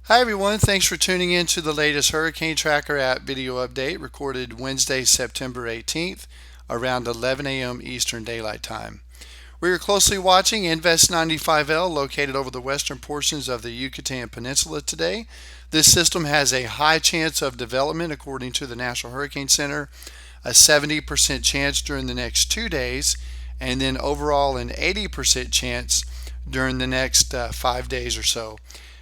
Hi everyone, thanks for tuning in to the latest Hurricane Tracker app video update recorded Wednesday, September 18th around 11 a.m. Eastern Daylight Time. We are closely watching Invest 95L located over the western portions of the Yucatan Peninsula today. This system has a high chance of development according to the National Hurricane Center, a 70% chance during the next 2 days, and then overall an 80% chance during the next 5 days or so.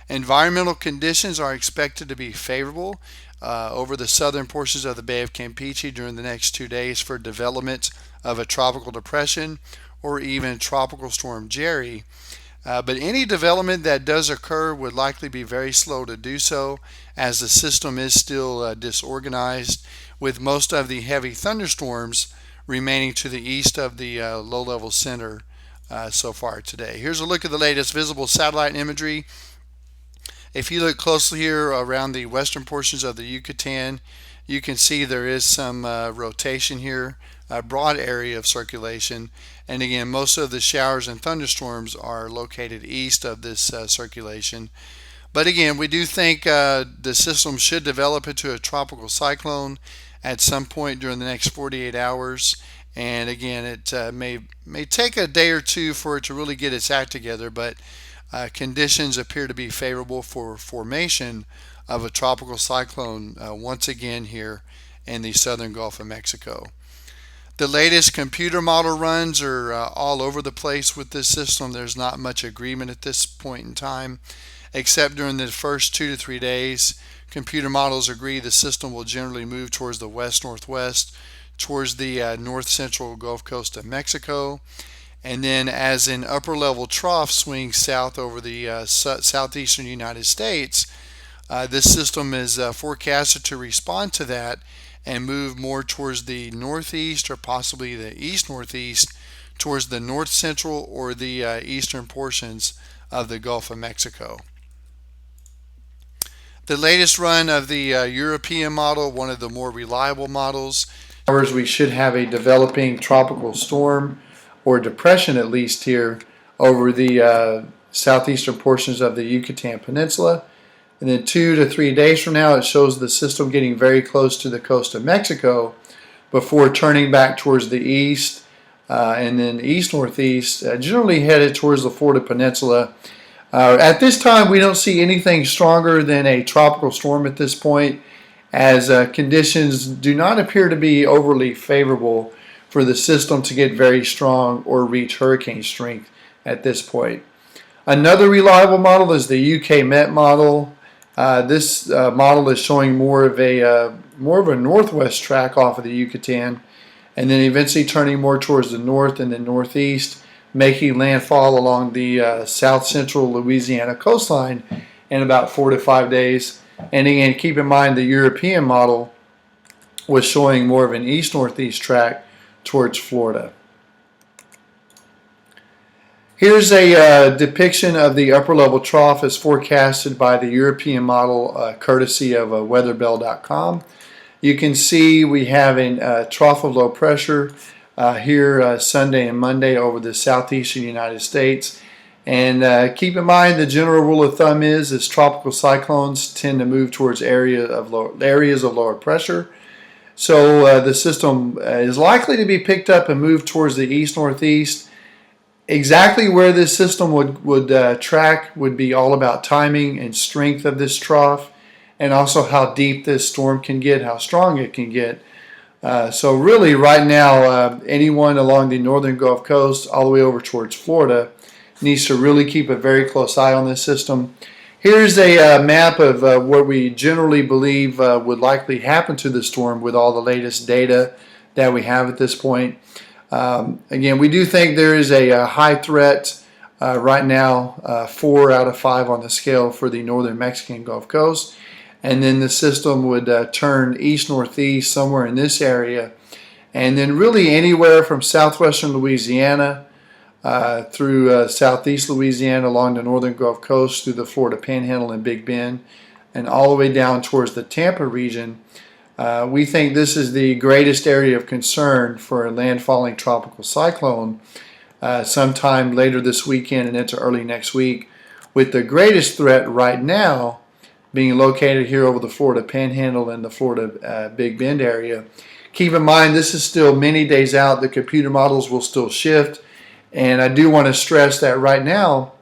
Environmental conditions are expected to be favorable over the southern portions of the Bay of Campeche during the next 2 days for development of a tropical depression or even Tropical Storm Jerry. But any development that does occur would likely be very slow to do so, as the system is still disorganized, with most of the heavy thunderstorms remaining to the east of the low level center so far today. Here's a look at the latest visible satellite imagery. If you look closely here around the western portions of the Yucatan, you can see there is some rotation here, a broad area of circulation. And again, most of the showers and thunderstorms are located east of this circulation. But again, we do think the system should develop into a tropical cyclone at some point during the next 48 hours. And again, it may take a day or two for it to really get its act together, but conditions appear to be favorable for formation of a tropical cyclone once again here in the southern Gulf of Mexico. The latest computer model runs are all over the place with this system. There's not much agreement at this point in time, except during the first 2 to 3 days. Computer models agree the system will generally move towards the west-northwest, towards the north-central Gulf Coast of Mexico. And then as an upper level trough swings south over the southeastern United States, this system is forecasted to respond to that and move more towards the northeast or possibly the east northeast, towards the north central or the eastern portions of the Gulf of Mexico. The latest run of the European model, one of the more reliable models, we should have a developing tropical storm or depression at least here over the southeastern portions of the Yucatan Peninsula. And then 2 to 3 days from now, it shows the system getting very close to the coast of Mexico before turning back towards the east and then east-northeast, generally headed towards the Florida Peninsula. At this time, we don't see anything stronger than a tropical storm at this point, as conditions do not appear to be overly favorable for the system to get very strong or reach hurricane strength at this point. Another reliable model is the UK Met model. This model is showing more of a northwest track off of the Yucatan, and then eventually turning more towards the north and the northeast, making landfall along the south central Louisiana coastline in about 4 to 5 days. And again, keep in mind the European model was showing more of an east-northeast track towards Florida. Here's a depiction of the upper level trough as forecasted by the European model, courtesy of weatherbell.com. You can see we have a trough of low pressure here Sunday and Monday over the southeastern United States. And keep in mind the general rule of thumb is tropical cyclones tend to move towards areas of lower pressure. So the system is likely to be picked up and moved towards the east-northeast. Exactly where this system would track would be all about timing and strength of this trough, and also how deep this storm can get, how strong it can get. So really right now, anyone along the northern Gulf Coast all the way over towards Florida needs to really keep a very close eye on this system. Here's a map of what we generally believe would likely happen to the storm with all the latest data that we have at this point. Again, we do think there is a high threat right now, 4 out of 5 on the scale for the northern Mexican Gulf Coast. And then the system would turn east-northeast somewhere in this area. And then really anywhere from southwestern Louisiana through southeast Louisiana along the northern Gulf Coast through the Florida Panhandle and Big Bend and all the way down towards the Tampa region. We think this is the greatest area of concern for a landfalling tropical cyclone sometime later this weekend and into early next week, with the greatest threat right now being located here over the Florida Panhandle and the Florida Big Bend area. Keep in mind, this is still many days out. The computer models will still shift. And I do want to stress that right now,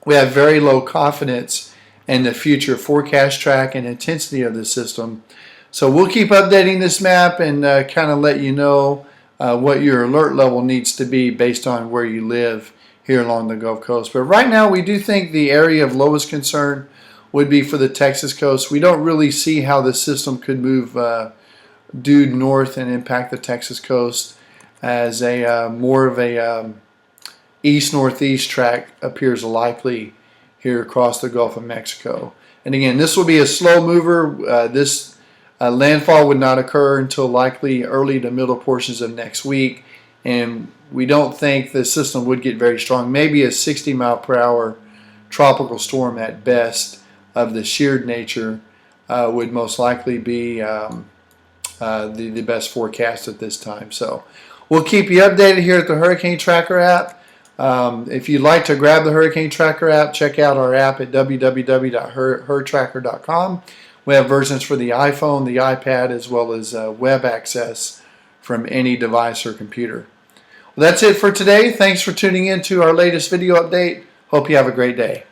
we have very low confidence in the future forecast track and intensity of the system. So we'll keep updating this map and kind of let you know what your alert level needs to be based on where you live here along the Gulf Coast. But right now, we do think the area of lowest concern would be for the Texas coast. We don't really see how the system could move due north and impact the Texas coast, as a more of a east-northeast track appears likely here across the Gulf of Mexico. And again, this will be a slow mover. This landfall would not occur until likely early to middle portions of next week, and we don't think the system would get very strong. Maybe a 60-mile-per-hour tropical storm at best of the sheared nature would most likely be the best forecast at this time. So we'll keep you updated here at the Hurricane Tracker app. If you'd like to grab the Hurricane Tracker app, check out our app at www.hurtracker.com. We have versions for the iPhone, the iPad, as well as web access from any device or computer. Well, that's it for today. Thanks for tuning in to our latest video update. Hope you have a great day.